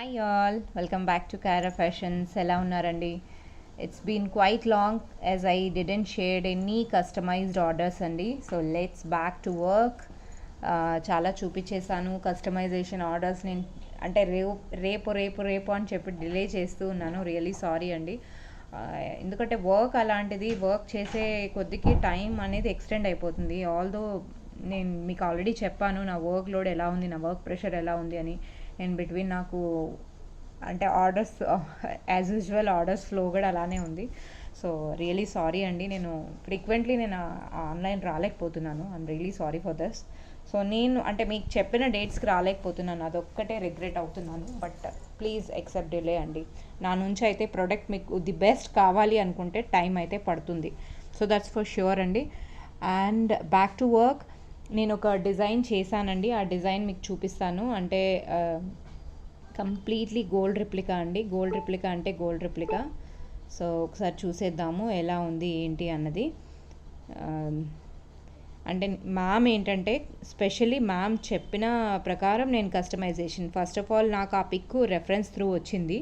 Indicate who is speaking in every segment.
Speaker 1: Hi all, welcome back to Cara fashions. ఎలా ఉన్నారండి? It's been quite long as I didn't shared any customised orders అండి. So let's back to work. చాలా చూపించేశాను customization orders. నేను అంటే రేపు అని చెప్పి డిలే చేస్తూ ఉన్నాను. రియలీ సారీ అండి. ఎందుకంటే వర్క్ అలాంటిది, వర్క్ చేసే కొద్దికి టైం అనేది ఎక్స్టెండ్ అయిపోతుంది. ఆల్దో నేను మీకు ఆల్రెడీ చెప్పాను నా వర్క్ లోడ్ ఎలా ఉంది, నా వర్క్ ప్రెషర్ ఎలా ఉంది అని. ఇన్ బిట్వీన్ నాకు అంటే orders as usual orders flow కూడా అలానే ఉంది. సో రియలీ సారీ అండి. నేను ఫ్రీక్వెంట్లీ ఆన్లైన్ రాలేకపోతున్నాను. I'm really sorry for this. So నేను అంటే మీకు చెప్పిన డేట్స్కి రాలేకపోతున్నాను, అదొక్కటే రిగ్రెట్ అవుతున్నాను. బట్ ప్లీజ్ ఎక్సెప్ట్ డిలే అండి. నా నుంచి అయితే ప్రోడక్ట్ మీకు ది బెస్ట్ కావాలి అనుకుంటే టైం అయితే పడుతుంది. సో దట్స్ ఫర్ ష్యూర్ అండి. And back to work. నేను ఒక డిజైన్ చేశానండి. ఆ డిజైన్ మీకు చూపిస్తాను. అంటే కంప్లీట్లీ గోల్డ్ రిప్లికా అండి. గోల్డ్ రిప్లికా అంటే గోల్డ్ రిప్లికా. సో ఒకసారి చూసేద్దాము ఎలా ఉంది ఏంటి అన్నది. అంటే మ్యామ్ ఏంటంటే స్పెషల్లీ మ్యామ్ చెప్పిన ప్రకారం నేను కస్టమైజేషన్, ఫస్ట్ ఆఫ్ ఆల్ నాకు ఆ పిక్ రెఫరెన్స్ త్రూ వచ్చింది.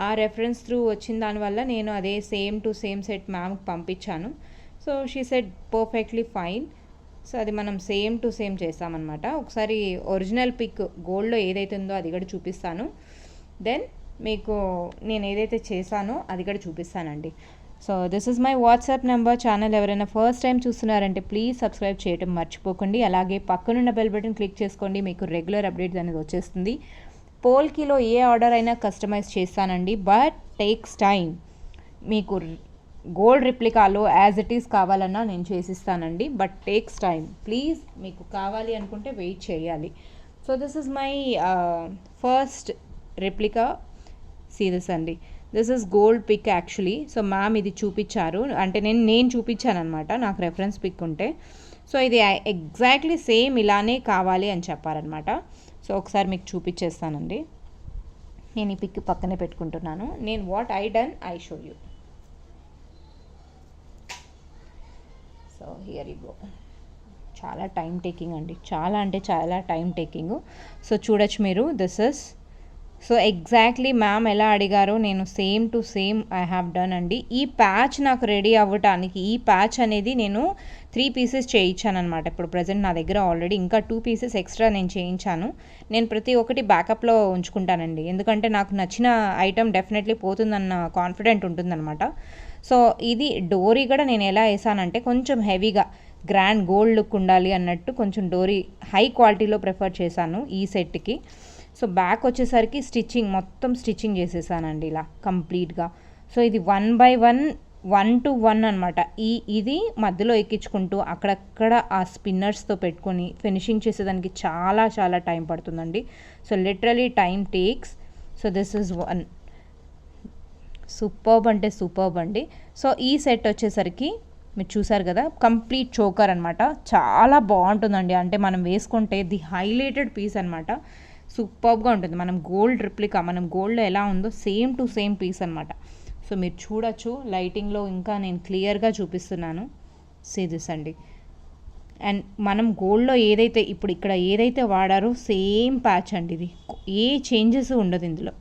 Speaker 1: ఆ రెఫరెన్స్ త్రూ వచ్చిన దానివల్ల నేను అదే సేమ్ టు సేమ్ సెట్ మ్యామ్కి పంపించాను. So she said perfectly fine. So అది మనం సేమ్ టు సేమ్ చేస్తామన్నమాట. ఒకసారి ఒరిజినల్ పిక్ గోల్డ్లో ఏదైతే ఉందో అది కూడా చూపిస్తాను. దెన్ మీకు నేను ఏదైతే చేశానో అది కూడా చూపిస్తానండి. So this is my WhatsApp number. Channel ఎవరైనా ఫస్ట్ టైం చూస్తున్నారంటే ప్లీజ్ సబ్స్క్రైబ్ చేయడం మర్చిపోకండి. అలాగే పక్కనున్న బెల్ బటన్ క్లిక్ చేసుకోండి, మీకు రెగ్యులర్ అప్డేట్స్ అనేది వచ్చేస్తుంది. పోల్కిలో ఏ ఆర్డర్ అయినా కస్టమైజ్ చేస్తానండి, బట్ టేక్స్ టైం. మీకు గోల్డ్ రిప్లికాలో యాజ్ ఇట్ ఈస్ కావాలన్నా నేను చేసిస్తానండి, బట్ టేక్స్ టైం. ప్లీజ్ మీకు కావాలి అనుకుంటే వెయిట్ చేయాలి. So this is my first replica series అండి. This is gold pic actually. So ma'am ఇది చూపించారు, అంటే నేను చూపించాను అనమాట, నాకు రెఫరెన్స్ పిక్ ఉంటే. సో ఇది ఎగ్జాక్ట్లీ సేమ్ ఇలానే కావాలి అని చెప్పారనమాట. సో ఒకసారి మీకు చూపించేస్తానండి. నేను ఈ పిక్ పక్కనే పెట్టుకుంటున్నాను. నేను what I done I show you. So here you go. చాలా టైం టేకింగ్ అండి, చాలా అంటే చాలా టైం టేకింగ్. సో చూడొచ్చు మీరు. This is so exactly ma'am ఎలా అడిగారో నేను same to same I have done అండి. ఈ ప్యాచ్ నాకు రెడీ అవ్వటానికి, ఈ ప్యాచ్ అనేది నేను 3 పీసెస్ చేయించాను అనమాట. ఇప్పుడు ప్రజెంట్ నా దగ్గర ఆల్రెడీ ఇంకా 2 పీసెస్ ఎక్స్ట్రా నేను చేయించాను. నేను ప్రతి ఒక్కటి బ్యాకప్లో ఉంచుకుంటానండి, ఎందుకంటే నాకు నచ్చిన ఐటమ్ డెఫినెట్లీ పోతుందన్న కాన్ఫిడెంట్ ఉంటుందన్నమాట. సో ఇది డోరీ కూడా నేను ఎలా వేసానంటే కొంచెం హెవీగా గ్రాండ్ గోల్డ్ లుక్ ఉండాలి అన్నట్టు కొంచెం డోరీ హై క్వాలిటీలో ప్రిఫర్ చేశాను ఈ సెట్కి. సో బ్యాక్ వచ్చేసరికి స్టిచ్చింగ్ మొత్తం స్టిచ్చింగ్ చేసేసానండి ఇలా కంప్లీట్గా. సో ఇది 1 by 1 to 1 అనమాట. ఇది మధ్యలో ఎక్కించుకుంటూ అక్కడక్కడ ఆ స్పిన్నర్స్తో పెట్టుకొని ఫినిషింగ్ చేసేదానికి చాలా చాలా టైం పడుతుందండి. So literally time takes. So this is one superb అంటే సూపర్బ్ అండి. సో ఈ సెట్ వచ్చేసరికి మీరు చూసారు కదా, కంప్లీట్ చోకర్ అనమాట. చాలా బాగుంటుందండి, అంటే మనం వేసుకుంటే ది హైలైటెడ్ పీస్ అనమాట. సూపర్బ్గా ఉంటుంది. మనం గోల్డ్ రిప్లికా, మనం గోల్డ్లో ఎలా ఉందో సేమ్ టు సేమ్ పీస్ అనమాట. సో మీరు చూడొచ్చు లైటింగ్లో, ఇంకా నేను క్లియర్గా చూపిస్తున్నాను. సీ దిస్ అండి. అండ్ మనం గోల్డ్లో ఏదైతే ఇప్పుడు ఇక్కడ ఏదైతే వాడారో సేమ్ ప్యాచ్ అండి ఇది. ఏ చేంజెస్ ఉండదు ఇందులో,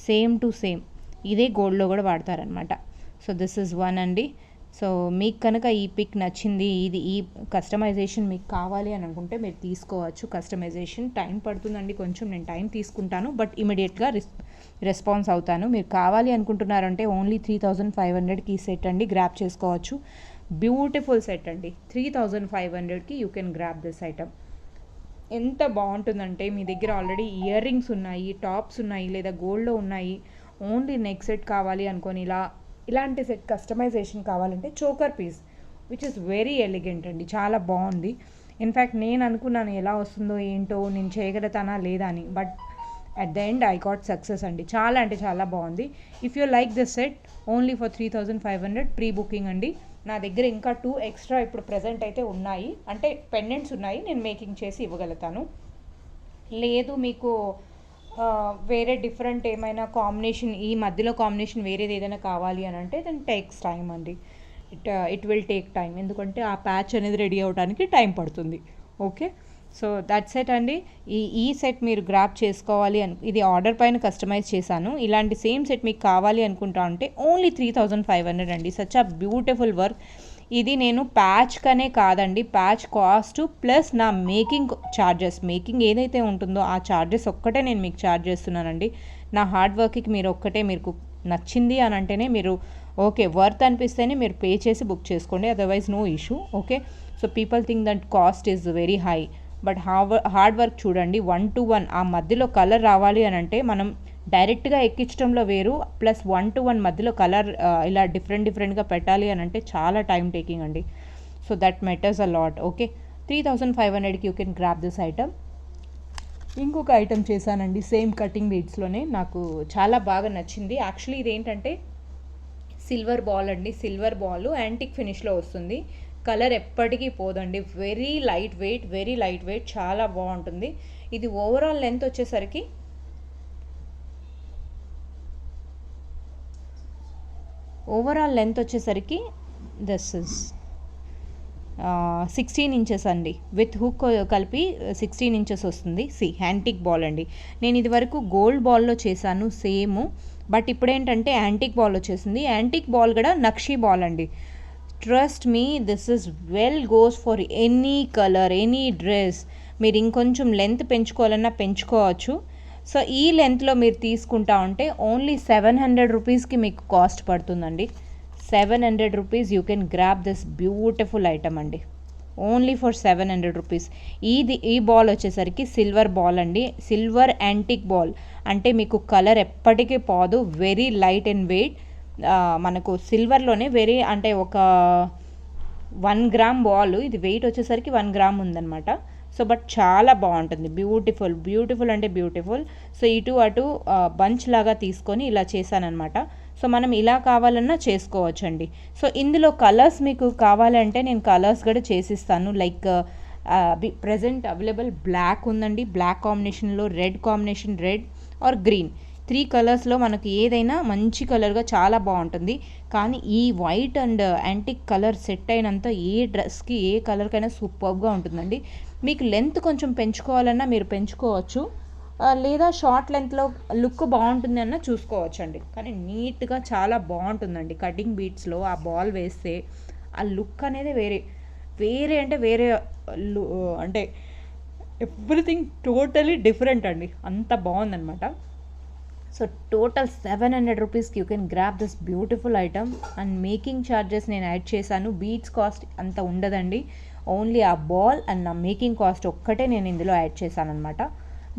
Speaker 1: సేమ్ టు సేమ్ ఇదే గోల్డ్లో కూడా వాడతారనమాట. సో దిస్ ఇస్ వన్ అండి. సో మీకు కనుక ఈ పిక్ నచ్చింది, ఈ కస్టమైజేషన్ మీకు కావాలి అని అనుకుంటే మీరు తీసుకోవచ్చు. కస్టమైజేషన్ టైం పడుతుందండి కొంచెం, నేను టైం తీసుకుంటాను, బట్ ఇమీడియట్గా రెస్పాన్స్ అవుతాను. మీరు కావాలి అనుకుంటున్నారంటే ఓన్లీ 3500కి ఈ సెట్ అండి గ్రాప్ చేసుకోవచ్చు. బ్యూటిఫుల్ సెట్ అండి. 3500కి you can grab this item. ఎంత బాగుంటుందంటే మీ దగ్గర ఆల్రెడీ ఇయర్ రింగ్స్ ఉన్నాయి, టాప్స్ ఉన్నాయి, లేదా గోల్డ్లో ఉన్నాయి, ఓన్లీ నెక్ సెట్ కావాలి అనుకొని ఇలాంటి సెట్ కస్టమైజేషన్ కావాలంటే choker piece which is very elegant అండి, చాలా బాగుంది. ఇన్ఫ్యాక్ట్ నేను అనుకున్నాను ఎలా వస్తుందో ఏంటో, నేను చేయగలుగుతానా లేదా అని, but at the end I got success అండి. చాలా అంటే చాలా బాగుంది. If you like this set only for 3500 pre booking అండి. నా దగ్గర ఇంకా 2 ఎక్స్ట్రా ఇప్పుడు ప్రజెంట్ అయితే ఉన్నాయి, అంటే పెండెంట్స్ ఉన్నాయి, నేను మేకింగ్ చేసి ఇవ్వగలుగుతాను. లేదు మీకు వేరే డిఫరెంట్ ఏమైనా కాంబినేషన్, ఈ మధ్యలో కాంబినేషన్ వేరేది ఏదైనా కావాలి అని అంటే దెన్ టేక్స్ టైం అండి. ఇట్ విల్ టేక్ టైం, ఎందుకంటే ఆ ప్యాచ్ అనేది రెడీ అవ్వడానికి టైం పడుతుంది. ఓకే. సో దట్స్ ఎట్ అండి. ఈ సెట్ మీరు గ్రాప్ చేసుకోవాలి ఇది ఆర్డర్ పైన కస్టమైజ్ చేశాను. ఇలాంటి సేమ్ సెట్ మీకు కావాలి అనుకుంటా ఉంటే ఓన్లీ 3500 అండి. Such a beautiful work. ఇది నేను ప్యాచ్కనే కాదండి, ప్యాచ్ కాస్ట్ ప్లస్ నా మేకింగ్ ఛార్జెస్, మేకింగ్ ఏదైతే ఉంటుందో ఆ ఛార్జెస్ ఒక్కటే నేను మీకు ఛార్జ్ చేస్తున్నానండి. నా హార్డ్ వర్క్కి మీరు ఒక్కటే మీకు నచ్చింది అని అంటేనే మీరు ఓకే వర్త్ అనిపిస్తేనే మీరు పే చేసి బుక్ చేసుకోండి, otherwise no issue. Okay, so people think that cost is very high, but hard work చూడండి. 1 to 1 ఆ మధ్యలో కలర్ రావాలి అని అంటే మనం డైరెక్ట్గా ఎక్కించడంలో వేరు, ప్లస్ 1 to 1 మధ్యలో కలర్ ఇలా డిఫరెంట్గా పెట్టాలి అని అంటే చాలా టైం టేకింగ్ అండి. So that matters a lot. Okay, 3500కి you can grab this item. ఇంకొక ఐటమ్ చేశానండి సేమ్ కటింగ్ బీడ్స్లోనే, నాకు చాలా బాగా నచ్చింది. యాక్చువల్లీ ఇదేంటంటే సిల్వర్ బాల్ అండి, సిల్వర్ బాల్ యాంటిక్ ఫినిష్లో వస్తుంది. కలర్ ఎప్పటికీ పోదండి, వెరీ లైట్ వెయిట్, చాలా బాగుంటుంది. ఇది ఓవరాల్ లెంత్ వచ్చేసరికి దిస్ ఇస్ 16 ఇంచెస్ అండి, విత్ హుక్ కలిపి 16 ఇంచెస్ వస్తుంది. యాంటిక్ బాల్ అండి. నేను ఇది వరకు గోల్డ్ బాల్లో చేశాను సేమ్, బట్ ఇప్పుడు ఏంటంటే యాంటిక్ బాల్ వచ్చేసింది. యాంటిక్ బాల్ కూడా నక్షీ బాల్ అండి. Trust me, this is well goes for any colour, any dress. మీరు ఇంకొంచెం లెంత్ పెంచుకోవాలన్నా పెంచుకోవచ్చు. సో ఈ లెంత్లో మీరు తీసుకుంటా ఉంటే ఓన్లీ 700 రూపీస్కి మీకు కాస్ట్ పడుతుందండి. 700 rupees you can grab this beautiful item అండి, ఓన్లీ ఫర్ 700 రూపీస్. ఈ బాల్ వచ్చేసరికి సిల్వర్ బాల్ అండి, సిల్వర్ యాంటిక్ బాల్ అంటే మీకు కలర్ ఎప్పటికీ పోదు, వెరీ లైట్ అండ్ వెయిట్. మనకు సిల్వర్లోనే వెరీ అంటే ఒక 1 గ్రామ్ బాల్, ఇది వెయిట్ వచ్చేసరికి 1 గ్రామ్ ఉందన్నమాట. సో బట్ చాలా బాగుంటుంది, బ్యూటిఫుల్ అంటే బ్యూటిఫుల్. సో ఇటు అటు బంచ్ లాగా తీసుకొని ఇలా చేశానమాట. సో మనం ఇలా కావాలన్నా చేసుకోవచ్చండి. సో ఇందులో కలర్స్ మీకు కావాలంటే నేను కలర్స్ కూడా చేసిస్తాను. లైక్ ప్రజెంట్ అవైలబుల్ బ్లాక్ ఉందండి, బ్లాక్ కాంబినేషన్లో red combination, red or green, 3 కలర్స్లో మనకు ఏదైనా మంచి కలర్గా చాలా బాగుంటుంది. కానీ ఈ white and antique colour set అయినంత ఏ డ్రెస్కి ఏ కలర్కైనా సూపర్గా ఉంటుందండి. మీకు లెంత్ కొంచెం పెంచుకోవాలన్నా మీరు పెంచుకోవచ్చు, లేదా షార్ట్ లెంత్లో లుక్ బాగుంటుంది అన్న చూసుకోవచ్చు అండి. కానీ నీట్గా చాలా బాగుంటుందండి. కటింగ్ బీట్స్లో ఆ బాల్ వేస్తే ఆ లుక్ అనేది వేరే అంటే ఎవ్రీథింగ్ టోటలీ డిఫరెంట్ అండి, అంత బాగుందనమాట. సో టోటల్ 700 రూపీస్కి you can grab this beautiful item. And making charges నేను యాడ్ చేశాను, బీట్స్ కాస్ట్ అంత ఉండదండి, ఓన్లీ ఆ బాల్ అండ్ నా మేకింగ్ కాస్ట్ ఒక్కటే నేను ఇందులో యాడ్ చేశాను అనమాట.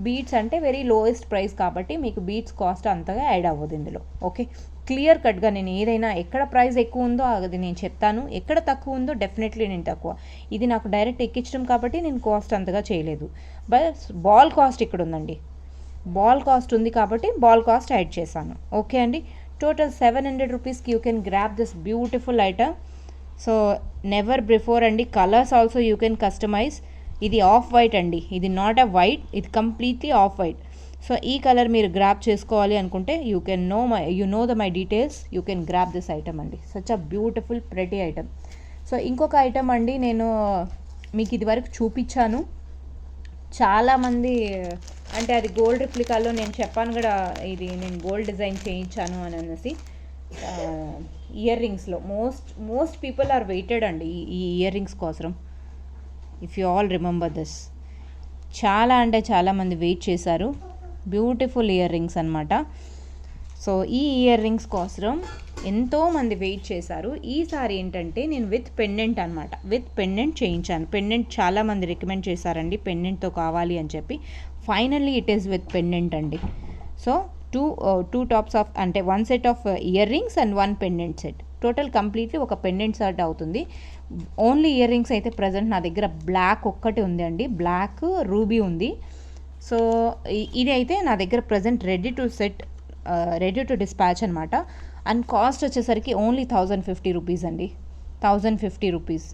Speaker 1: బీట్స్ అంటే వెరీ లోయెస్ట్ ప్రైస్ కాబట్టి మీకు బీట్స్ కాస్ట్ అంతగా యాడ్ అవ్వదు ఇందులో. ఓకే, క్లియర్ కట్గా నేను ఏదైనా ఎక్కడ ప్రైస్ ఎక్కువ ఉందో అది నేను చెప్తాను, ఎక్కడ తక్కువ ఉందో డెఫినెట్లీ నేను తక్కువ. ఇది నాకు డైరెక్ట్ ఎక్కించడం కాబట్టి నేను కాస్ట్ అంతగా చేయలేదు. బట్ బాల్ కాస్ట్ ఇక్కడ ఉందండి, బాల్ కాస్ట్ ఉంది కాబట్టి బాల్ కాస్ట్ యాడ్ చేశాను. ఓకే అండి, టోటల్ 700 రూపీస్కి you can grab this beautiful item. So never before అండి. Colours also you can customise. ఇది ఆఫ్ వైట్ అండి, ఇది నాట్ అ వైట్, ఇది కంప్లీట్లీ ఆఫ్ వైట్. సో ఈ కలర్ మీరు గ్రాప్ చేసుకోవాలి అనుకుంటే you can know my details, you can grab this item అండి. Such a beautiful pretty item. So ఇంకొక ఐటమ్ అండి, నేను మీకు ఇది వరకు చూపించాను, చాలామంది అంటే అది గోల్డ్ రిప్లికాలో నేను చెప్పాను కూడా, ఇది నేను గోల్డ్ డిజైన్ చేయించాను అని అనేసి. ఇయర్ రింగ్స్లో మోస్ట్ పీపుల్ ఆర్ వెయిటెడ్ అండి ఈ ఇయర్ రింగ్స్ కోసం. If you all remember this, చాలా అంటే చాలామంది వెయిట్ చేశారు. బ్యూటిఫుల్ ఇయర్ రింగ్స్ అనమాట. సో ఈ ఇయర్ రింగ్స్ కోసం ఎంతోమంది వెయిట్ చేశారు. ఈసారి ఏంటంటే నేను విత్ పెండెంట్ అనమాట, విత్ పెండెంట్ చేయించాను. పెండెంట్ చాలామంది రికమెండ్ చేశారండి పెండెంట్తో కావాలి అని చెప్పి. Finally it is with pendant అండి. సో టూ టాప్స్ ఆఫ్ అంటే 1 set of ear rings and 1 pendant set, total completely ఒక పెండెంట్ సెట్ అవుతుంది. ఓన్లీ ఇయర్ రింగ్స్ అయితే ప్రజెంట్ నా దగ్గర బ్లాక్ ఒక్కటి ఉంది అండి, బ్లాక్ రూబీ ఉంది. సో ఇది అయితే నా దగ్గర ప్రజెంట్ రెడీ టు డిస్పాచ్ అనమాట. అండ్ కాస్ట్ వచ్చేసరికి ఓన్లీ 1050 రూపీస్ అండి, 1050 రూపీస్.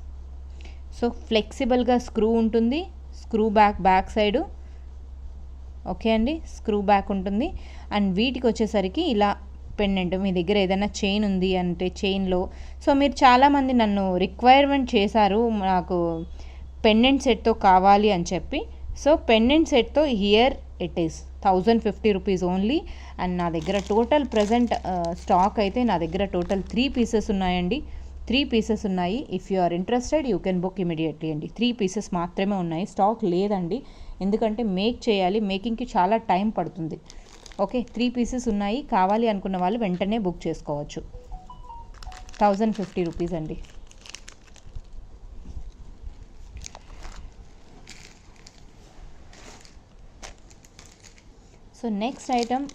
Speaker 1: సో ఫ్లెక్సిబుల్గా స్క్రూ ఉంటుంది, స్క్రూ బ్యాక్ సైడు. ఓకే అండి, స్క్రూ బ్యాక్ ఉంటుంది. అండ్ వీటికి వచ్చేసరికి ఇలా పెండెంట్, మీ దగ్గర ఏదైనా చైన్ ఉంది అంటే చైన్లో. సో మీరు చాలామంది నన్ను రిక్వైర్మెంట్ చేశారు నాకు పెండెంట్ సెట్తో కావాలి అని చెప్పి. సో పెండెంట్ సెట్తో here it is 1050 rupees only. And నా దగ్గర టోటల్ ప్రజెంట్ స్టాక్ అయితే నా దగ్గర టోటల్ 3 పీసెస్ ఉన్నాయండి. 3 పీసెస్ ఉన్నాయి. If you are interested you can book immediately అండి. 3 పీసెస్ మాత్రమే ఉన్నాయి, స్టాక్ లేదండి. ఎందుకంటే మేక్ చేయాలి, మేకింగ్కి చాలా టైం పడుతుంది. ఓకే, 3 పీసెస్ ఉన్నాయి. కావాలి అనుకున్న వాళ్ళు వెంటనే బుక్ చేసుకోవచ్చు. 1050 రూపీస్ అండి. సో నెక్స్ట్ ఐటమ్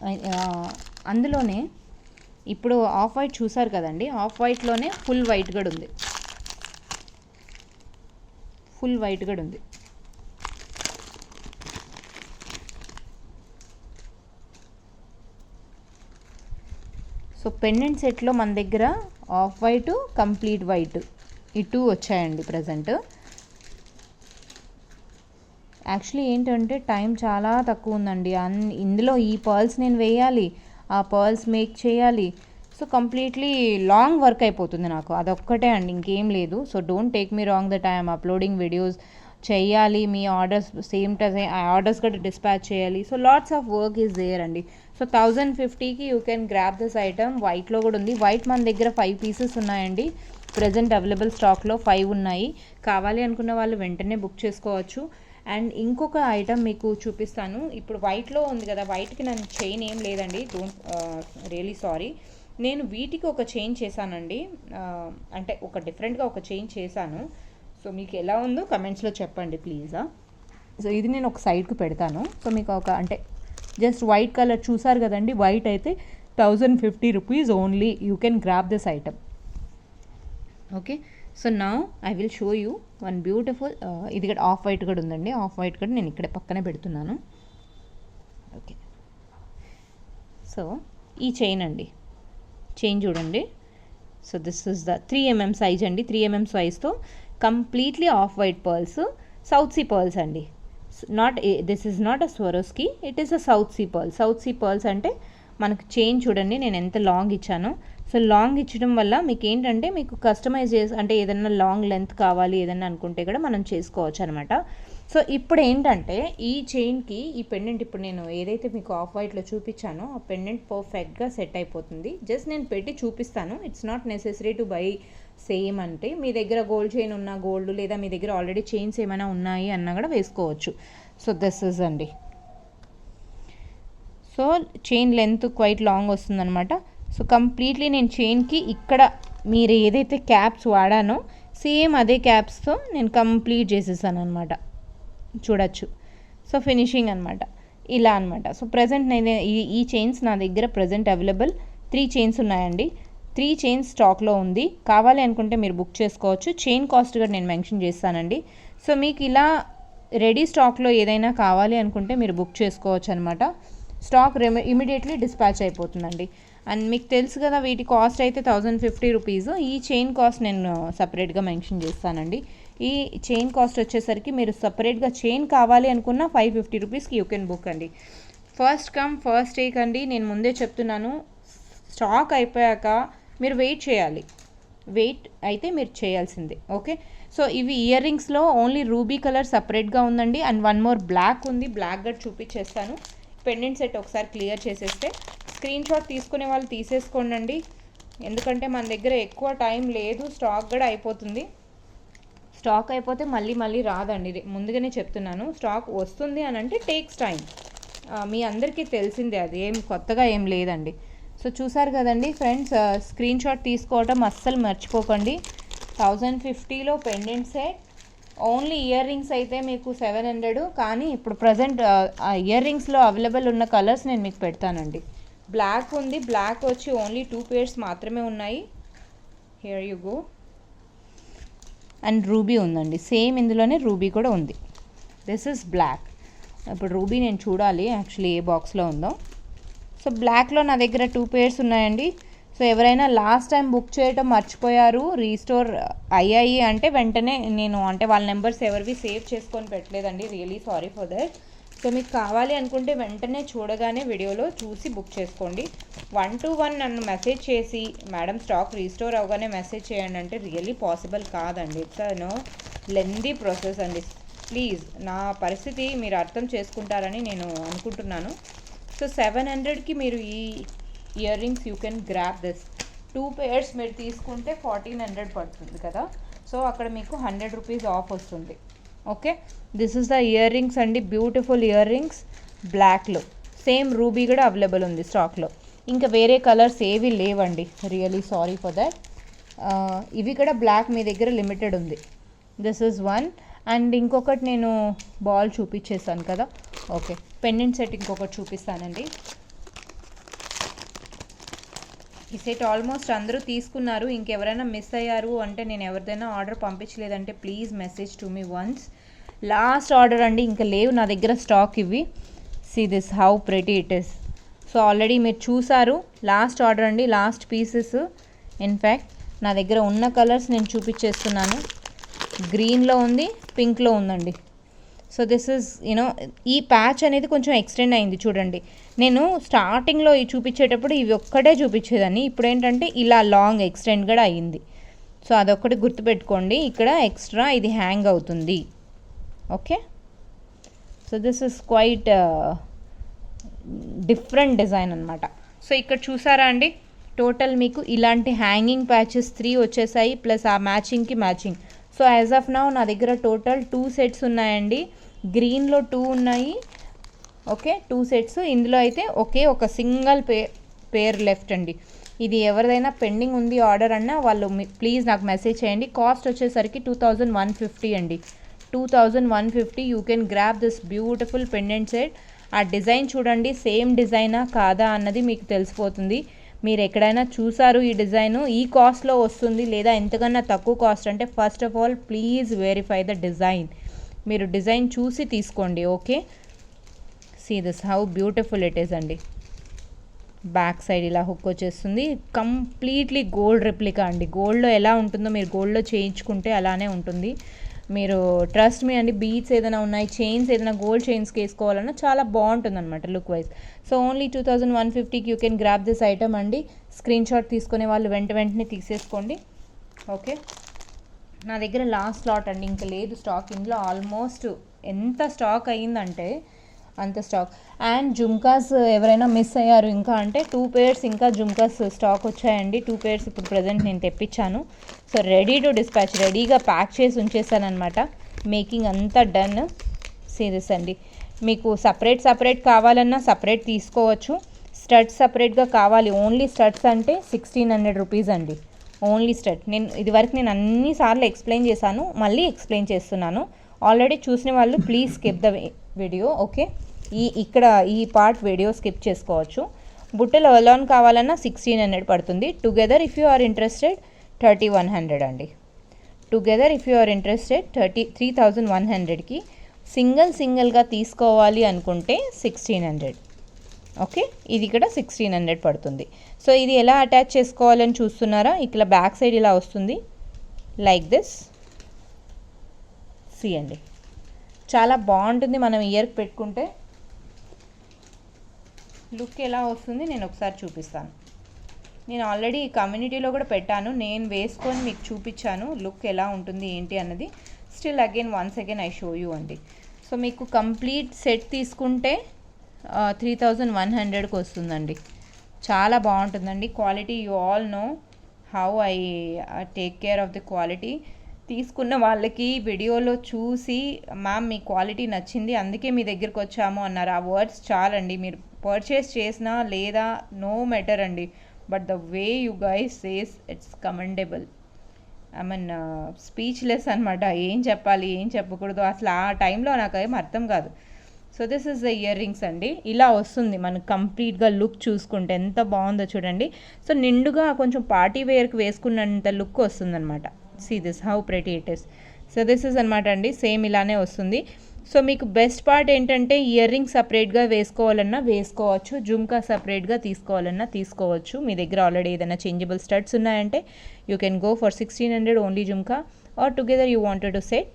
Speaker 1: అందులోనే ఇప్పుడు ఆఫ్ వైట్ చూసారు కదండి, ఆఫ్ వైట్లోనే ఫుల్ వైట్ కూడా ఉంది. ఫుల్ వైట్ కూడా ఉంది. సో పెండెంట్ సెట్లో మన దగ్గర ఆఫ్ వైట్, కంప్లీట్ వైట్ ఈ 2 వచ్చాయండి ప్రజెంట్. యాక్చువల్లీ ఏంటంటే టైం చాలా తక్కువ ఉందండి. ఇందులో ఈ పర్ల్స్ నేను వేయాలి, ఆ పర్ల్స్ మేక్ చేయాలి. సో కంప్లీట్లీ లాంగ్ వర్క్ అయిపోతుంది నాకు, అదొక్కటే అండి, ఇంకేం లేదు. So don't take me wrong that I'm uploading videos. చేయాలి మీ ఆర్డర్స్ సేమ్ టైం ఆర్డర్స్ కూడా డిస్పాచ్ చేయాలి. So lots of work is there అండి. సో 1050కి you can grab this item. వైట్లో కూడా ఉంది. వైట్ మన దగ్గర 5 పీసెస్ ఉన్నాయండి ప్రజెంట్ అవైలబుల్ స్టాక్లో. 5 ఉన్నాయి. కావాలి అనుకున్న వాళ్ళు వెంటనే బుక్ చేసుకోవచ్చు. అండ్ ఇంకొక ఐటమ్ మీకు చూపిస్తాను. ఇప్పుడు వైట్లో ఉంది కదా, వైట్కి నన్ను చైన్ ఏం లేదండి, డోంట్ రియలీ సారీ. నేను వీటికి ఒక చైన్ చేశానండి, అంటే ఒక డిఫరెంట్గా ఒక చైన్ చేశాను. సో మీకు ఎలా ఉందో కమెంట్స్లో చెప్పండి ప్లీజా. సో ఇది నేను ఒక సైడ్కి పెడతాను. సో మీకు ఒక అంటే జస్ట్ వైట్ కలర్ చూసారు కదండి, వైట్ అయితే 1050 rupees only. You can grab this item. Okay, so now I will show you one beautiful, ఇది కూడా ఆఫ్ వైట్ కూడా ఉందండి. ఆఫ్ వైట్ కూడా నేను ఇక్కడ పక్కనే పెడుతున్నాను. ఓకే, సో ఈ చైన్ అండి, చైన్ చూడండి. So this is the 3mm size అండి. 3mm సైజ్తో completely off white pearls, south sea pearls అండి. This is not a Swarovski, it is a south sea pearls. South sea pearls అంటే మనకు chain చూడండి నేను ఎంత లాంగ్ ఇచ్చానో. సో లాంగ్ ఇచ్చడం వల్ల మీకు ఏంటంటే మీకు కస్టమైజ్ అంటే ఏదైనా లాంగ్ లెంత్ కావాలి ఏదైనా అనుకుంటే కూడా మనం చేసుకోవచ్చు అనమాట. సో ఇప్పుడు ఏంటంటే ఈ చైన్కి ఈ పెండెంట్ ఇప్పుడు నేను ఏదైతే మీకు ఆఫ్ వైట్లో చూపించానో ఆ పెండెంట్ పర్ఫెక్ట్గా సెట్ అయిపోతుంది. జస్ట్ నేను పెట్టి చూపిస్తాను. It's not necessary to buy same. అంటే మీ దగ్గర గోల్డ్ చైన్ ఉన్న గోల్డ్, లేదా మీ దగ్గర ఆల్రెడీ చైన్స్ ఏమైనా ఉన్నాయి అన్నా కూడా వేసుకోవచ్చు. సో దిస్ ఇస్ అండి. So chain length quite long వస్తుందన్నమాట. సో కంప్లీట్లీ నేను చైన్కి ఇక్కడ మీరు ఏదైతే క్యాప్స్ వాడానో సేమ్ అదే క్యాప్స్తో నేను కంప్లీట్ చేసేసాను అనమాట. చూడొచ్చు. సో ఫినిషింగ్ అనమాట ఇలా అనమాట. సో ప్రజెంట్ నేను ఈ చైన్స్ నా దగ్గర ప్రజెంట్ అవైలబుల్ 3 చైన్స్ ఉన్నాయండి. 3 చైన్స్ స్టాక్లో ఉంది. కావాలి అనుకుంటే మీరు బుక్ చేసుకోవచ్చు. చైన్ కాస్ట్ కూడా నేను మెన్షన్ చేస్తానండి. సో మీకు ఇలా రెడీ స్టాక్లో ఏదైనా కావాలి అనుకుంటే మీరు బుక్ చేసుకోవచ్చు అనమాట. స్టాక్ ఇమీడియట్లీ డిస్పాచ్ అయిపోతుందండి. అండ్ మీకు తెలుసు కదా వీటి కాస్ట్ అయితే 1050 రూపీస్. ఈ చైన్ కాస్ట్ నేను సపరేట్గా మెన్షన్ చేస్తానండి. ఈ చైన్ కాస్ట్ వచ్చేసరికి మీరు సపరేట్గా చైన్ కావాలి అనుకున్న 550 రూపీస్కి యూ కెన్ బుక్ అండి. ఫస్ట్ కమ్ ఫస్ట్ టేక్ అండి. నేను ముందే చెప్తున్నాను, స్టాక్ అయిపోయాక మీరు వెయిట్ చేయాలి. వెయిట్ అయితే మీరు చేయాల్సిందే. ఓకే, సో ఇవి ఇయర్ రింగ్స్లో ఓన్లీ రూబీ కలర్ సపరేట్గా ఉందండి. అండ్ వన్ మోర్ బ్లాక్ ఉంది. బ్లాక్ కూడా చూపించేస్తాను. పెండెంట్ సెట్ ఒకసారి క్లియర్ చేసేస్తే స్క్రీన్ షాట్ తీసుకునే వాళ్ళు తీసేసుకోండి. ఎందుకంటే మన దగ్గర ఎక్కువ టైం లేదు, స్టాక్ కూడా అయిపోతుంది. స్టాక్ అయిపోతే మళ్ళీ రాదండి. ముందుగానే చెప్తున్నాను, స్టాక్ వస్తుంది అని అంటే టేక్స్ టైం. మీ అందరికీ తెలిసిందే, అది ఏం కొత్తగా ఏం లేదండి. సో చూసారు కదండి ఫ్రెండ్స్, స్క్రీన్ షాట్ తీసుకోవటం అస్సలు మర్చిపోకండి. 1050లో pendant set. Only earrings అయితే మీకు 700. కానీ ఇప్పుడు ప్రజెంట్ ఇయర్ రింగ్స్లో అవైలబుల్ ఉన్న కలర్స్ నేను మీకు పెడతానండి. బ్లాక్ ఉంది. బ్లాక్ వచ్చి ఓన్లీ 2 పేర్స్ మాత్రమే ఉన్నాయి. Here you go. And ruby ఉందండి. సేమ్ ఇందులోనే రూబీ కూడా ఉంది. This is black. ఇప్పుడు రూబీ నేను చూడాలి యాక్చువల్లీ ఏ బాక్స్లో ఉందో. సో బ్లాక్లో నా దగ్గర 2 పేర్స్ ఉన్నాయండి. సో ఎవరైనా లాస్ట్ టైం బుక్ చేయటం మర్చిపోయారు, రీస్టోర్ అయ్యాయి అంటే వెంటనే నేను అంటే వాళ్ళ నెంబర్స్ ఎవరివి సేవ్ చేసుకొని పెట్టలేదండి. Really sorry for that. So మీకు కావాలి అనుకుంటే వెంటనే చూడగానే వీడియోలో చూసి బుక్ చేసుకోండి. 1 to 1 నన్ను మెసేజ్ చేసి మేడం స్టాక్ రీస్టోర్ అవగానే మెసేజ్ చేయండి అంటే రియల్లీ పాసిబుల్ కాదండి. ఇట్స్ నో లెందీ ప్రాసెస్ అండి. ప్లీజ్ నా పరిస్థితి మీరు అర్థం చేసుకుంటారని నేను అనుకుంటున్నాను. సో 700కి మీరు ఈ ear rings you can grab this. 2 pairs మీరు తీసుకుంటే 1400 పడుతుంది కదా. సో అక్కడ మీకు 100 రూపీస్ ఆఫ్ వస్తుంది. Okay, this is the ear rings అండి. బ్యూటిఫుల్ ఇయర్ రింగ్స్ బ్లాక్లో. సేమ్ రూబీ కూడా అవైలబుల్ ఉంది స్టాక్లో. ఇంకా వేరే కలర్స్ ఏవి లేవండి. Really sorry for that. ఇవి కూడా బ్లాక్ మీ దగ్గర లిమిటెడ్ ఉంది. This is one. అండ్ ఇంకొకటి నేను బాల్ చూపించేసాను కదా. ఓకే, పెండెంట్ సెట్ ఇంకొకటి చూపిస్తానండి. ఈ సెట్ ఆల్మోస్ట్ అందరూ తీసుకున్నారు. ఇంకెవరైనా మిస్ అయ్యారు అంటే, నేను ఎవరిదైనా ఆర్డర్ పంపించలేదంటే please message to me once. Last order అండి, ఇంకా లేవు నా దగ్గర స్టాక్ ఇవి. See this how pretty it is. So already మీరు చూసారు. లాస్ట్ ఆర్డర్ అండి, లాస్ట్ పీసెస్. ఇన్ఫ్యాక్ట్ నా దగ్గర ఉన్న కలర్స్ నేను చూపించేస్తున్నాను. గ్రీన్లో ఉంది, పింక్లో ఉందండి. సో దిస్ ఇస్ యూనో, ఈ ప్యాచ్ అనేది కొంచెం ఎక్స్టెండ్ అయింది చూడండి. నేను స్టార్టింగ్లో ఈ చూపించేటప్పుడు ఇవి ఒక్కటే చూపించేదాన్ని. ఇప్పుడు ఏంటంటే ఇలా లాంగ్ ఎక్స్టెండ్ కూడా అయ్యింది. సో అదొక్కటి గుర్తుపెట్టుకోండి. ఇక్కడ ఎక్స్ట్రా ఇది హ్యాంగ్ అవుతుంది. Okay, so this is quite different design అనమాట. సో ఇక్కడ చూసారా అండి, టోటల్ మీకు ఇలాంటి హ్యాంగింగ్ ప్యాచెస్ 3 వచ్చేసాయి, ప్లస్ ఆ మ్యాచింగ్కి matching. So as of now నా దగ్గర టోటల్ 2 సెట్స్ ఉన్నాయండి. గ్రీన్లో 2 ఉన్నాయి. Okay, 2 sets. ఇందులో అయితే ఒక సింగిల్ పేర్ లెఫ్ట్ అండి. ఇది ఎవరిదైనా పెండింగ్ ఉంది ఆర్డర్ అన్నా వాళ్ళు ప్లీజ్ నాకు మెసేజ్ చేయండి. కాస్ట్ వచ్చేసరికి 2150 అండి. 2150 you can grab this beautiful pendant set. ఆ డిజైన్ చూడండి, సేమ్ డిజైనా కాదా అన్నది మీకు తెలిసిపోతుంది. మీరు ఎక్కడైనా చూసారు ఈ డిజైను ఈ కాస్ట్లో వస్తుంది లేదా ఎంతకన్నా తక్కువ కాస్ట్ అంటే, first of all please verify the design. మీరు డిజైన్ చూసి తీసుకోండి. Okay, see this how beautiful it is అండి. బ్యాక్ సైడ్ ఇలా హుక్ వచ్చేస్తుంది. కంప్లీట్లీ గోల్డ్ రెప్లికా అండి. గోల్డ్లో ఎలా ఉంటుందో మీరు గోల్డ్లో చేయించుకుంటే అలానే ఉంటుంది. మీరు ట్రస్ట్ మీ అండి. బీట్స్ ఏదైనా ఉన్నాయి, చైన్స్ ఏదైనా గోల్డ్ చైన్స్కి వేసుకోవాలన్నా చాలా బాగుంటుంది అనమాట లుక్ వైజ్. సో ఓన్లీ 2150కి you can grab this item అండి. స్క్రీన్ షాట్ తీసుకునే వాళ్ళు వెంటనే తీసేసుకోండి. ఓకే, నా దగ్గర లాస్ట్ స్లాట్ అండి, ఇంకా లేదు స్టాక్. ఇందులో ఆల్మోస్ట్ ఎంత స్టాక్ అయ్యిందంటే అంత స్టాక్. అండ్ జుమ్కాస్ ఎవరైనా మిస్ అయ్యారు ఇంకా అంటే 2 పేర్స్ ఇంకా జుమ్కాస్ స్టాక్ వచ్చాయండి. 2 పేర్స్ ఇప్పుడు ప్రజెంట్ నేను తెప్పించాను. సో రెడీ టు డిస్పాచ్, రెడీగా ప్యాక్ చేసి ఉంచేసాను అనమాట. మేకింగ్ అంతా డన్. సీరియస్ అండి, మీకు సపరేట్ కావాలన్నా సపరేట్ తీసుకోవచ్చు. స్టడ్స్ సపరేట్గా కావాలి, ఓన్లీ స్టడ్స్ అంటే 1600 రూపీస్ అండి. Only stud. ఇదివరకు నేను అన్నిసార్లు ఎక్స్ప్లెయిన్ చేశాను, మళ్ళీ ఎక్స్ప్లెయిన్ చేస్తున్నాను. ఆల్రెడీ చూసిన వాళ్ళు please skip the video. Okay, ఇక్కడ ఈ పార్ట్ వీడియో స్కిప్ చేసుకోవచ్చు. బుట్టలు అలోన్ కావాలన్నా 1600 పడుతుంది. Together if you are interested 3100 అండి. Together if you are interested 3100కి. సింగిల్గా తీసుకోవాలి అనుకుంటే 1600. ఓకే, ఇది ఇక్కడ 1600 పడుతుంది. సో ఇది ఎలా అటాచ్ చేసుకోవాలని చూస్తున్నారా? ఇక్కడ బ్యాక్ సైడ్ ఇలా వస్తుంది లైక్ దిస్. సి అండి, చాలా బాగుంటుంది. మనం ఇయర్కి పెట్టుకుంటే లుక్ ఎలా వస్తుంది నేను ఒకసారి చూపిస్తాను. నేను ఆల్రెడీ కమ్యూనిటీలో కూడా పెట్టాను, నేను వేసుకొని మీకు చూపించాను లుక్ ఎలా ఉంటుంది ఏంటి అన్నది. Still again once again I show you అండి. సో మీకు కంప్లీట్ సెట్ తీసుకుంటే 3100కి వస్తుందండి. చాలా బాగుంటుందండి. Quality you all know how I take care of the quality. తీసుకున్న వాళ్ళకి వీడియోలో చూసి మ్యామ్ మీ క్వాలిటీ నచ్చింది అందుకే మీ దగ్గరికి వచ్చాము అన్నారు. ఆ వర్డ్స్ చాలండి. మీరు పర్చేస్ చేసినా లేదా నో మ్యాటర్ అండి, but the way you guys says it's commendable. I mean speechless అనమాట. ఏం చెప్పాలి ఏం చెప్పకూడదు అసలు ఆ టైంలో నాకు ఏం అర్థం కాదు. So this is the ear rings అండి. ఇలా వస్తుంది మనకు కంప్లీట్గా లుక్ చూసుకుంటే ఎంత బాగుందో చూడండి. సో నిండుగా కొంచెం పార్టీ వేర్కి వేసుకున్నంత లుక్ వస్తుందన్నమాట. See this how pretty it is. So this is అనమాట అండి, సేమ్ ఇలానే వస్తుంది. సో మీకు బెస్ట్ పార్ట్ ఏంటంటే ఇయర్ రింగ్ సపరేట్గా వేసుకోవాలన్నా వేసుకోవచ్చు, జుమ్కా సపరేట్గా తీసుకోవాలన్నా తీసుకోవచ్చు. మీ దగ్గర ఆల్రెడీ ఏదైనా చేంజబుల్ స్టడ్స్ ఉన్నాయంటే you can go for 1600 only jhumka, or together you wanted to set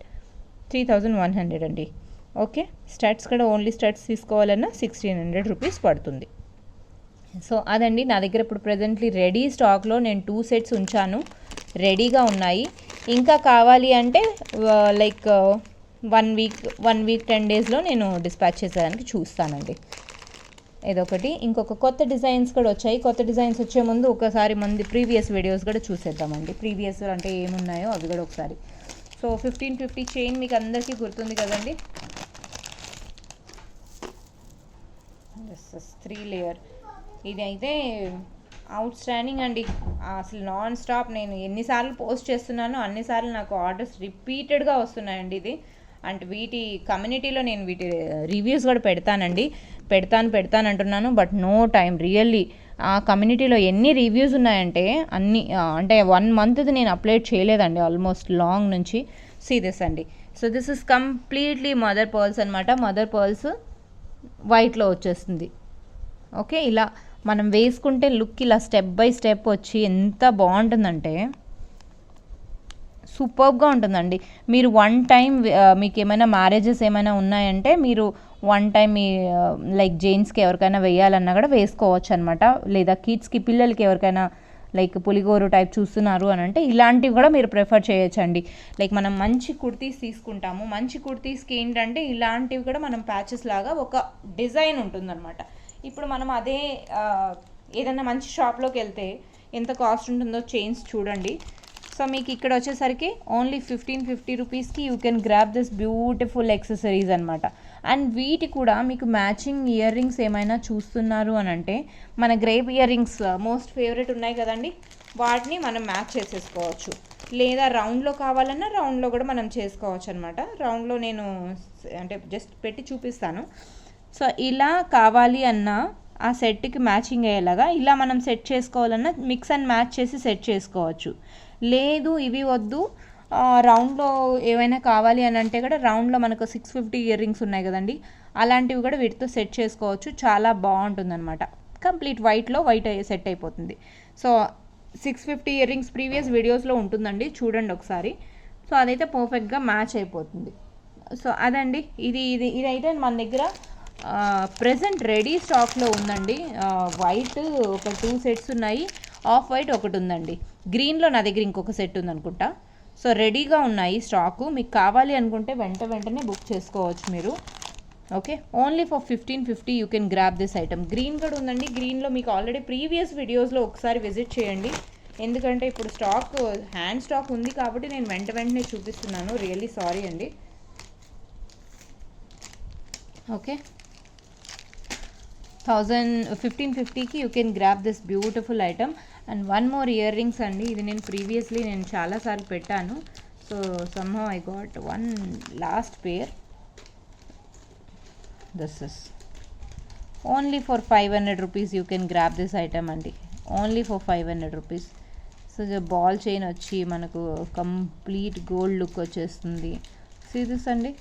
Speaker 1: 3100 అండి. ఓకే, స్టడ్స్ కూడా ఓన్లీ స్టడ్స్ తీసుకోవాలన్నా 1600 రూపీస్ పడుతుంది. సో అదండి నా దగ్గర ఇప్పుడు ప్రజెంట్లీ రెడీ స్టాక్లో నేను 2 సెట్స్ ఉంచాను, రెడీగా ఉన్నాయి. ఇంకా కావాలి అంటే లైక్ వన్ వీక్ 10 డేస్లో నేను డిస్పాచ్ చేసేదానికి చూస్తానండి. ఇదొకటి. ఇంకొక కొత్త డిజైన్స్ కూడా వచ్చాయి. కొత్త డిజైన్స్ వచ్చే ముందు ఒకసారి ప్రీవియస్ వీడియోస్ కూడా చూసేద్దామండి. ప్రీవియస్ అంటే ఏమున్నాయో అవి కూడా ఒకసారి. సో 1550 చైన్ మీకు అందరికీ గుర్తుంది కదండి. 3 లేయర్ ఇది అయితే అవుట్ స్టాండింగ్ అండి. అసలు నాన్ స్టాప్ నేను ఎన్నిసార్లు పోస్ట్ చేస్తున్నానో అన్నిసార్లు నాకు ఆర్డర్స్ రిపీటెడ్గా వస్తున్నాయండి. ఇది అంటే వీటి కమ్యూనిటీలో నేను వీటి రివ్యూస్ కూడా పెడతాను అంటున్నాను. But no time really. ఆ కమ్యూనిటీలో ఎన్ని రివ్యూస్ ఉన్నాయంటే అన్ని అంటే 1 మంత్ది నేను అప్లోడ్ చేయలేదండి ఆల్మోస్ట్ లాంగ్ నుంచి. సీ దిస్ అండి. So this is completely mother pearls అనమాట. మదర్ పర్ల్స్ వైట్లో వచ్చేస్తుంది. ఓకే, ఇలా మనం వేసుకుంటే లుక్ ఇలా స్టెప్ బై స్టెప్ వచ్చి ఎంత బాగుంటుందంటే సూపర్గా ఉంటుందండి. మీరు వన్ టైం మీకు ఏమైనా మ్యారేజెస్ ఏమైనా ఉన్నాయంటే మీరు వన్ టైం మీ లైక్ జెంట్స్కి ఎవరికైనా వేయాలన్నా కూడా వేసుకోవచ్చు అనమాట. లేదా కిడ్స్కి పిల్లలకి ఎవరికైనా లైక్ పులిగోరు టైప్ చూస్తున్నారు అని అంటే ఇలాంటివి కూడా మీరు ప్రిఫర్ చేయొచ్చండి. లైక్ మనం మంచి కుర్తీస్ తీసుకుంటాము. మంచి కుర్తీస్కి ఏంటంటే ఇలాంటివి కూడా మనం ప్యాచెస్ లాగా ఒక డిజైన్ ఉంటుందన్నమాట. ఇప్పుడు మనం అదే ఏదైనా మంచి షాప్లోకి వెళ్తే ఎంత కాస్ట్ ఉంటుందో చైన్స్ చూడండి. సో మీకు ఇక్కడ వచ్చేసరికి ఓన్లీ 1550 రూపీస్కి you can grab this beautiful accessories అనమాట. అండ్ వీటి కూడా మీకు మ్యాచింగ్ ఇయర్ రింగ్స్ ఏమైనా చూస్తున్నారు అని అంటే మన grape ear rings most favourite ఉన్నాయి కదండి, వాటిని మనం మ్యాచ్ చేసేసుకోవచ్చు. లేదా రౌండ్లో కావాలన్నా రౌండ్లో కూడా మనం చేసుకోవచ్చు అనమాట. రౌండ్లో నేను అంటే జస్ట్ పెట్టి చూపిస్తాను. సో ఇలా కావాలి అన్నా ఆ సెట్కి మ్యాచింగ్ అయ్యేలాగా ఇలా మనం సెట్ చేసుకోవాలన్నా మిక్స్ అండ్ మ్యాచ్ చేసి సెట్ చేసుకోవచ్చు. లేదు ఇవి వద్దు రౌండ్లో ఏవైనా కావాలి అని అంటే కూడా రౌండ్లో మనకు 650 ఇయర్ రింగ్స్ ఉన్నాయి కదండి, అలాంటివి కూడా వీటితో సెట్ చేసుకోవచ్చు. చాలా బాగుంటుందన్నమాట. కంప్లీట్ వైట్లో వైట్ సెట్ అయిపోతుంది. సో 650 ఇయర్ రింగ్స్ ప్రీవియస్ వీడియోస్లో ఉంటుందండి, చూడండి ఒకసారి. సో అదైతే పర్ఫెక్ట్గా మ్యాచ్ అయిపోతుంది. సో అదండి ఇదైతే మన దగ్గర ప్రెజెంట్ రెడీ స్టాక్లో ఉందండి. వైట్ ఒక 2 సెట్స్ ఉన్నాయి, ఆఫ్ వైట్ ఒకటి ఉందండి, గ్రీన్లో నా దగ్గర ఇంకొక సెట్ ఉందనుకుంటా. సో రెడీగా ఉన్నాయి స్టాకు. మీకు కావాలి అనుకుంటే వెంటనే బుక్ చేసుకోవచ్చు మీరు. Okay, only for 1550 you can grab this item. Green కూడా ఉందండి. గ్రీన్లో మీకు ఆల్రెడీ ప్రీవియస్ వీడియోస్లో ఒకసారి విజిట్ చేయండి. ఎందుకంటే ఇప్పుడు స్టాక్ హ్యాండ్ స్టాక్ ఉంది కాబట్టి నేను వెంటనే చూపిస్తున్నాను. రియల్లీ సారీ అండి. ఓకే, 1550కి you can grab this beautiful item. And one more earrings అండి. ఇది నేను ప్రీవియస్లీ చాలాసార్లు పెట్టాను. So somehow I got one last pair. This is only for 500 rupees you can grab this item అండి. Only for 500 rupees. So ball chain వచ్చి మనకు complete gold look వచ్చేస్తుంది. Serious అండి,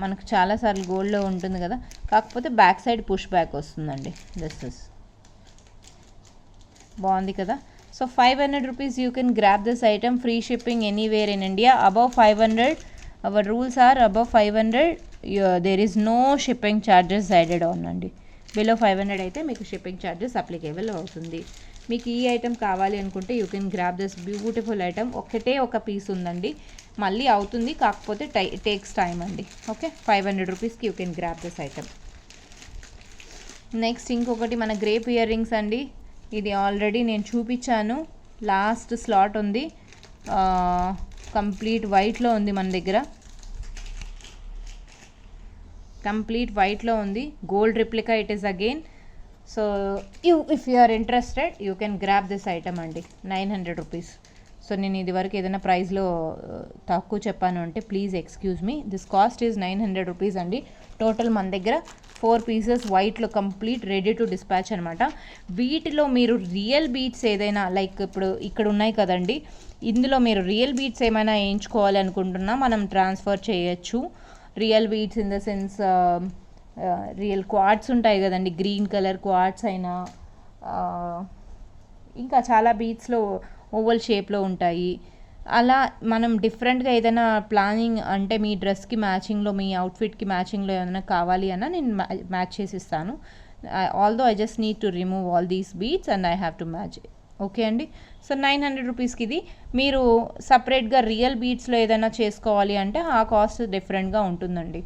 Speaker 1: మనకు చాలాసార్లు గోల్డ్లో ఉంటుంది కదా, కాకపోతే బ్యాక్ సైడ్ పుష్ బ్యాక్ వస్తుందండి. దిస్ ఇస్ బాగుంది కదా. So 500 rupees you can grab this item. Free shipping anywhere in India. Above 500 our rules are above 500 there is no shipping charges added on అండి. బిలో 500 అయితే మీకు shipping charges applicable అవుతుంది. మీకు ఈ item కావాలి అనుకుంటే you can grab this beautiful item. ఒకటే ఒక పీస్ ఉందండి, మళ్ళీ అవుతుంది, కాకపోతే టేక్స్ టైం అండి. ఓకే, 500 రూపీస్కి you can grab this item. Next ఇంకొకటి మన గ్రేప్ ఇయర్ రింగ్స్ అండి. ఇది ఆల్రెడీ నేను చూపించాను, లాస్ట్ స్లాట్ ఉంది. కంప్లీట్ వైట్లో ఉంది మన దగ్గర. కంప్లీట్ వైట్లో ఉంది. Gold replica it is again. So if you are interested you can grab this item అండి. 900 రూపీస్. సో నేను ఇది వరకు ఏదైనా ప్రైస్లో తక్కువ చెప్పాను అంటే please excuse me. This cost is 900 rupees అండి. టోటల్ మన దగ్గర 4 పీసెస్ వైట్లో కంప్లీట్ రెడీ టు డిస్పాచ్ అనమాట. వీటిలో మీరు రియల్ బీట్స్ ఏదైనా లైక్ ఇప్పుడు ఇక్కడ ఉన్నాయి కదండి, ఇందులో మీరు రియల్ బీట్స్ ఏమైనా వేయించుకోవాలి అనుకుంటున్నా మనం ట్రాన్స్ఫర్ చేయొచ్చు. Real beats in the sense real quartz ఉంటాయి కదండి, గ్రీన్ కలర్ క్వార్ట్స్ అయినా ఇంకా చాలా బీట్స్లో ఓవల్ షేప్లో ఉంటాయి. అలా మనం డిఫరెంట్గా ఏదైనా ప్లానింగ్ అంటే మీ డ్రెస్కి మ్యాచింగ్లో మీ అవుట్ఫిట్కి మ్యాచింగ్లో ఏమైనా కావాలి అన్నా నేను మ్యాచ్ చేసి ఇస్తాను. Although I just need to remove all these beads and I have to match okay అండి. సో 900 రూపీస్కి ఇది. మీరు సపరేట్గా రియల్ బీడ్స్లో ఏదైనా చేసుకోవాలి అంటే ఆ కాస్ట్ డిఫరెంట్గా ఉంటుందండి.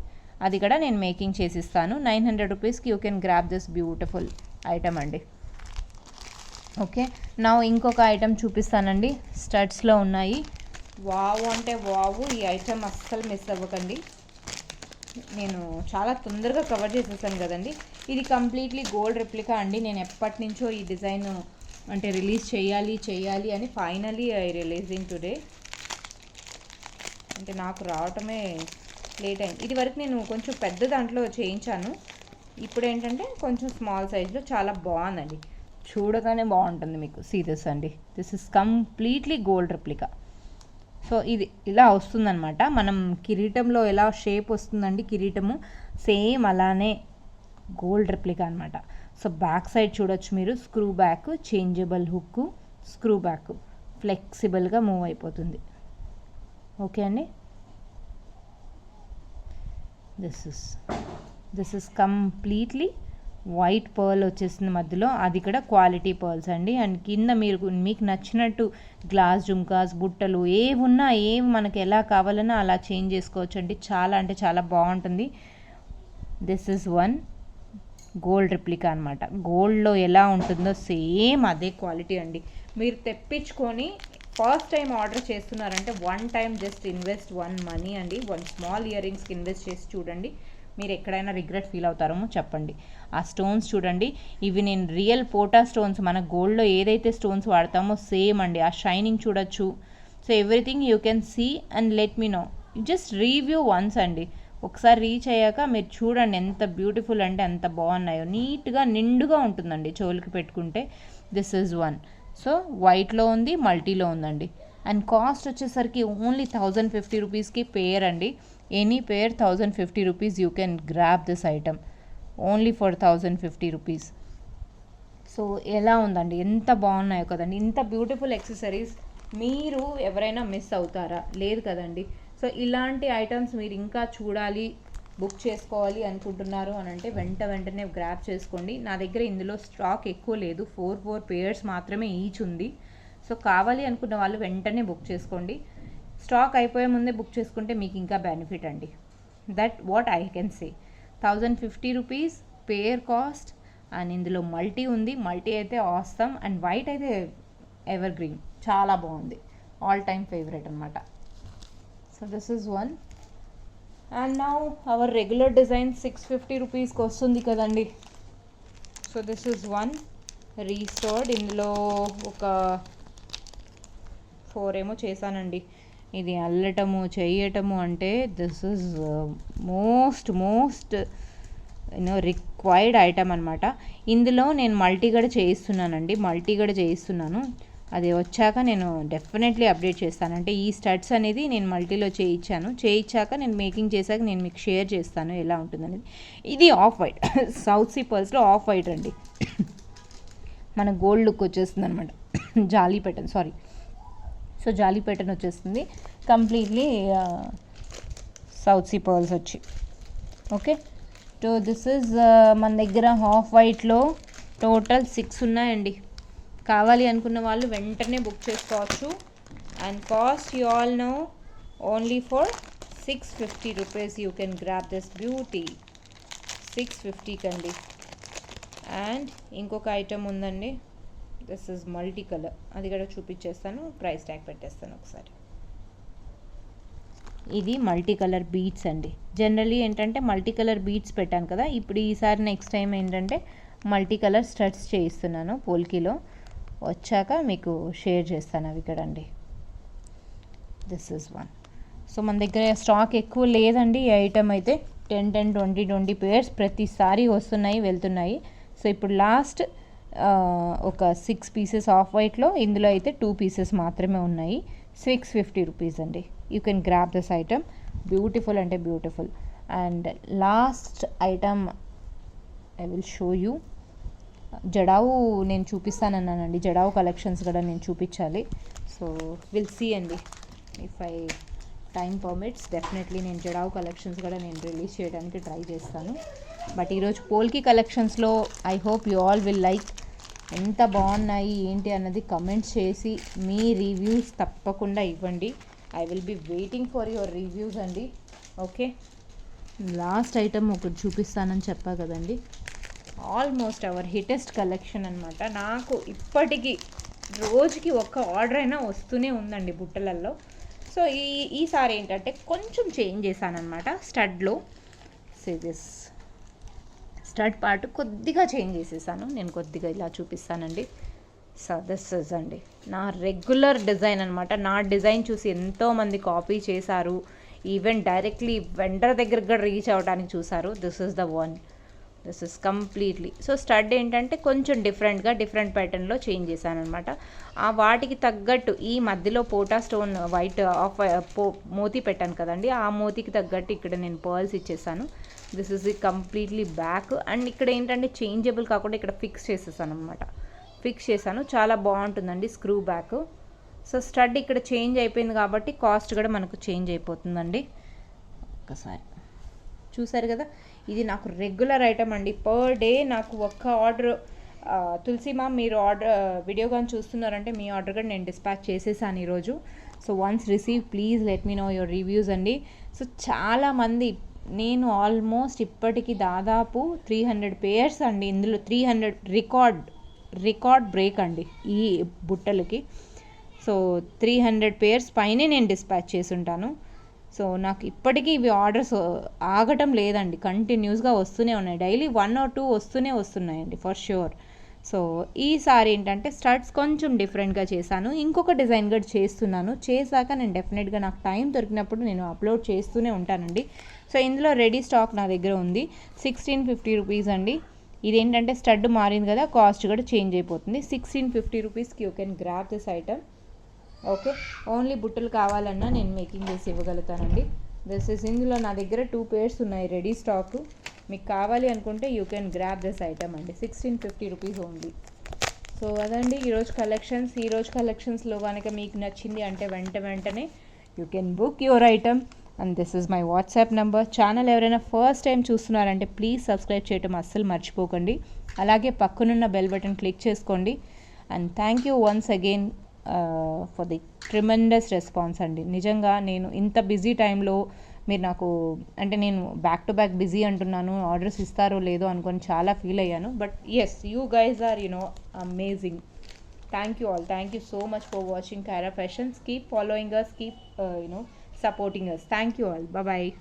Speaker 1: అది కూడా నేను మేకింగ్ చేసిస్తాను. 900 రూపీస్కి you can grab this beautiful item అండి. ఓకే, నా ఇంకొక ఐటమ్ చూపిస్తానండి. స్టడ్స్లో ఉన్నాయి. వావ్ అంటే వావు, ఈ ఐటమ్ అస్సలు మిస్ అవ్వకండి. నేను చాలా తొందరగా కవర్ చేసేసాను కదండి. ఇది కంప్లీట్లీ గోల్డ్ రెప్లికా అండి. నేను ఎప్పటి నుంచో ఈ డిజైన్ అంటే రిలీజ్ చేయాలి అని ఫైనలీ ఐ రిలీజింగ్ టుడే. అంటే నాకు రావటమే లేట్ అయింది. ఇది వరకు నేను కొంచెం పెద్ద దాంట్లో చేయించాను. ఇప్పుడు ఏంటంటే కొంచెం స్మాల్ సైజ్లో చాలా బాగుందండి. చూడగానే బాగుంటుంది మీకు. సీ దిస్ అండి, this is completely gold replica. So ఇది ఇలా వస్తుందన్నమాట. మనం కిరీటంలో ఎలా షేప్ వస్తుందండి కిరీటము, సేమ్ అలానే గోల్డ్ రెప్లికా అనమాట. సో బ్యాక్ సైడ్ చూడొచ్చు మీరు, screw back, changeable hook, screw back, ఫ్లెక్సిబుల్గా మూవ్ అయిపోతుంది. ఓకే అండి, this is completely white pearl వచ్చేసింది మధ్యలో. అది కూడా క్వాలిటీ పర్ల్స్ అండి. అండ్ కింద మీకు నచ్చినట్టు గ్లాస్ జుమ్కాస్, బుట్టలు ఏమున్నా మనకి ఎలా కావాలన్నా అలా చేంజ్ చేసుకోవచ్చు అండి. చాలా అంటే చాలా బాగుంటుంది. This is one gold replica అనమాట. గోల్డ్లో ఎలా ఉంటుందో సేమ్ అదే క్వాలిటీ అండి. మీరు తెప్పించుకొని ఫస్ట్ టైం ఆర్డర్ చేస్తున్నారంటే one time just invest one money అండి. వన్ స్మాల్ ఇయర్ రింగ్స్కి ఇన్వెస్ట్ చేసి చూడండి, మీరు ఎక్కడైనా రిగ్రెట్ ఫీల్ అవుతారేమో చెప్పండి. ఆ స్టోన్స్ చూడండి, ఇవి నేను రియల్ పోటా స్టోన్స్, మన గోల్డ్లో ఏదైతే స్టోన్స్ వాడతామో సేమ్ అండి. ఆ షైనింగ్ చూడొచ్చు. So everything you can see and let me know. Just review once అండి. ఒకసారి రీచ్ అయ్యాక మీరు చూడండి ఎంత బ్యూటిఫుల్ అంటే ఎంత బాగున్నాయో. నీట్గా నిండుగా ఉంటుందండి చెవులకి పెట్టుకుంటే. This is one. సో వైట్లో ఉంది, మల్టీలో ఉందండి. అండ్ కాస్ట్ వచ్చేసరికి ఓన్లీ 1050 రూపీస్కి పేర్ అండి. Any pair 1050 rupees. You can grab this item only for 1050 rupees. So ఎలా ఉందండి, ఎంత బాగున్నాయో కదండి. ఇంత బ్యూటిఫుల్ యాక్సెసరీస్ మీరు ఎవరైనా మిస్ అవుతారా? లేదు కదండి. సో ఇలాంటి ఐటమ్స్ మీరు ఇంకా చూడాలి, బుక్ చేసుకోవాలి అనుకుంటున్నారు అని అంటే వెంటనే గ్రాప్ చేసుకోండి. నా దగ్గర ఇందులో స్టాక్ ఎక్కువ లేదు, 4 పేర్స్ మాత్రమే ఈచ్ ఉంది. సో కావాలి అనుకున్న వాళ్ళు వెంటనే బుక్ చేసుకోండి. స్టాక్ అయిపోయే ముందే బుక్ చేసుకుంటే మీకు ఇంకా బెనిఫిట్ అండి. That what I can say. 1050 rupees pair cost. And ఇందులో మల్టీ ఉంది. మల్టీ అయితే ఆసమ్. అండ్ వైట్ అయితే ఎవర్ గ్రీన్, చాలా బాగుంది. ఆల్ టైమ్ ఫేవరెట్ అనమాట. So this is one. And now our regular design 650 రూపీస్కి వస్తుంది కదండి. So this is one restored. ఇందులో ఒక 4 ఏమో చేశానండి. ఇది అల్లటము చేయటము అంటే this is most required item అనమాట. ఇందులో నేను మల్టీ కూడా చేయిస్తున్నాను. అది వచ్చాక నేను డెఫినెట్లీ అప్డేట్ చేస్తాను. అంటే ఈ స్టడ్స్ అనేది నేను మల్టీలో చేయించాక నేను మేకింగ్ చేశాక నేను మీకు షేర్ చేస్తాను ఎలా ఉంటుందనేది. ఇది ఆఫ్ వైట్, సౌత్ సీ పర్ల్స్లో ఆఫ్ వైట్ అండి. మన గోల్డ్ లుక్ వచ్చేస్తుంది అనమాట. జాలీ ప్యాటర్న్ వచ్చేస్తుంది కంప్లీట్లీ సౌత్ సీ పర్ల్స్ వచ్చి. ఓకే, సో దిస్ ఈజ్ మన దగ్గర ఆఫ్ వైట్లో టోటల్ 6 ఉన్నాయండి. కావాలి అనుకున్న వాళ్ళు వెంటనే బుక్ చేసుకోవచ్చు. And cost you all know only for 650 rupees. You can grab this beauty 650 కండి. అండ్ ఇంకొక ఐటమ్ ఉందండి, దిస్ ఇస్ మల్టీ కలర్. అది కూడా చూపించేస్తాను, ప్రైస్ ట్యాగ్ పెట్టేస్తాను ఒకసారి. ఇది మల్టీ కలర్ బీడ్స్ అండి. జనరల్లీ ఏంటంటే మల్టీ కలర్ బీడ్స్ పెట్టాను కదా, ఇప్పుడు ఈసారి నెక్స్ట్ టైం ఏంటంటే మల్టీ కలర్ స్టడ్స్ చేయిస్తున్నాను. పోల్కీలో వచ్చాక మీకు షేర్ చేస్తాను అవి ఇక్కడ అండి. This is one. సో మన దగ్గర స్టాక్ ఎక్కువ లేదండి. ఈ ఐటమ్ అయితే 10, 20 పేర్స్ ప్రతిసారి వస్తున్నాయి వెళ్తున్నాయి. సో ఇప్పుడు లాస్ట్ ఒక 6 పీసెస్ ఆఫ్ వైట్లో, ఇందులో అయితే 2 పీసెస్ మాత్రమే ఉన్నాయి. 650 రూపీస్ అండి. You can grab this item. Beautiful అంటే beautiful. And last item I will show you. Jadau నేను చూపిస్తానన్నానండి. జడావు కలెక్షన్స్ కూడా నేను చూపించాలి. సో విల్ సీ అండి, if I time permits definitely నేను జడావు కలెక్షన్స్ కూడా నేను రిలీజ్ చేయడానికి ట్రై చేస్తాను. బట్ ఈరోజు పోల్కి కలెక్షన్స్లో I hope you all will like. ఎంత బాగున్నాయి ఏంటి అన్నది కమెంట్స్ చేసి మీ రివ్యూస్ తప్పకుండా ఇవ్వండి. I will be waiting for your reviews అండి. ఓకే, లాస్ట్ ఐటమ్ ఒకటి చూపిస్తానని చెప్పా కదండి. ఆల్మోస్ట్ అవర్ హిటెస్ట్ కలెక్షన్ అనమాట. నాకు ఇప్పటికీ రోజుకి ఒక్క ఆర్డర్ అయినా వస్తూనే ఉందండి బుట్టలల్లో. సో ఈసారి ఏంటంటే కొంచెం చేంజ్ చేశానమాట స్టడ్లో. దిస్ స్టడ్ పార్ట్ కొద్దిగా చేంజ్ చేసేసాను. నేను కొద్దిగా ఇలా చూపిస్తానండి. సో దిస్ ఇస్ అండి నా రెగ్యులర్ డిజైన్ అనమాట. నా డిజైన్ చూసి ఎంతోమంది కాపీ చేశారు. ఈవెన్ డైరెక్ట్లీ వెండర్ దగ్గరకు కూడా రీచ్ అవ్వడానికి చూసారు. This is the one. This is completely. So stud ఏంటంటే కొంచెం డిఫరెంట్ ప్యాటర్న్లో చేంజ్ చేశాను అనమాట. ఆ వాటికి తగ్గట్టు ఈ మధ్యలో పోటా స్టోన్ వైట్ ఆఫ్ మోతీ పెట్టాను కదండి, ఆ మోతీకి తగ్గట్టు ఇక్కడ నేను పర్ల్స్ ఇచ్చేసాను. This is the completely back. And ఇక్కడ ఏంటంటే చేంజబుల్ కాకుండా ఇక్కడ ఫిక్స్ చేసేసాను అనమాట. ఫిక్స్ చేశాను, చాలా బాగుంటుందండి స్క్రూ బ్యాక్. సో స్టడ్ ఇక్కడ చేంజ్ అయిపోయింది కాబట్టి కాస్ట్ కూడా మనకు చేంజ్ అయిపోతుందండి. ఒక్కసారి చూసారు కదా, ఇది నాకు రెగ్యులర్ ఐటమ్ అండి. పర్ డే నాకు ఒక్క ఆర్డర్. తులసిమా మీరు ఆర్డర్ వీడియో కానీ చూస్తున్నారంటే మీ ఆర్డర్ కూడా నేను డిస్పాచ్ చేసేసాను ఈరోజు. So once receive please let me know your reviews అండి. సో చాలామంది, నేను ఆల్మోస్ట్ ఇప్పటికి దాదాపు 300 పేర్స్ అండి, ఇందులో 300 రికార్డ్ బ్రేక్ అండి ఈ బుట్టలకి. సో 300 పేర్స్ పైనే నేను డిస్పాచ్ చేసి ఉంటాను. సో నాకు ఇప్పటికీ ఇవి ఆర్డర్స్ ఆగటం లేదండి, కంటిన్యూస్గా వస్తూనే ఉన్నాయి. డైలీ 1 or 2 వస్తున్నాయండి ఫర్ ష్యూర్. సో ఈసారి ఏంటంటే స్టడ్స్ కొంచెం డిఫరెంట్గా చేశాను. ఇంకొక డిజైన్ కూడా చేస్తున్నాను. చేశాక నేను డెఫినెట్గా నాకు టైం దొరికినప్పుడు నేను అప్లోడ్ చేస్తూనే ఉంటానండి. సో ఇందులో రెడీ స్టాక్ నా దగ్గర ఉంది. 1650 రూపీస్ అండి. ఇదేంటంటే స్టడ్ మారింది కదా, కాస్ట్ కూడా చేంజ్ అయిపోతుంది. 1650 రూపీస్కి you can grab this item. Okay, only బుట్టలు కావాలన్నా నేను మేకింగ్ చేసి ఇవ్వగలుగుతానండి. దిస్ ఇస్, ఇందులో నా దగ్గర 2 పేర్స్ ఉన్నాయి రెడీ స్టాక్. మీకు కావాలి అనుకుంటే you can grab this item అండి. 1650 రూపీస్ ఓన్లీ. సో అదండి ఈరోజు కలెక్షన్స్. ఈరోజు కలెక్షన్స్లో కనుక మీకు నచ్చింది అంటే వెంటనే you can book your item. And this is my WhatsApp number. Channel ఎవరైనా ఫస్ట్ టైం చూస్తున్నారంటే ప్లీజ్ సబ్స్క్రైబ్ చేయటం అస్సలు మర్చిపోకండి. అలాగే పక్కనున్న బెల్ బటన్ క్లిక్ చేసుకోండి. And thank you once again for the tremendous response అండి. నిజంగా నేను ఇంత బిజీ టైంలో మీరు నాకు, అంటే నేను బ్యాక్ టు బ్యాక్ బిజీ అంటున్నాను, ఆర్డర్స్ ఇస్తారో లేదో అనుకొని చాలా ఫీల్ అయ్యాను. But yes, you guys are amazing. Thank you all. Thank you so much for watching Kyra Fashions. Keep following us, keep supporting us. Thank you all. Bye bye.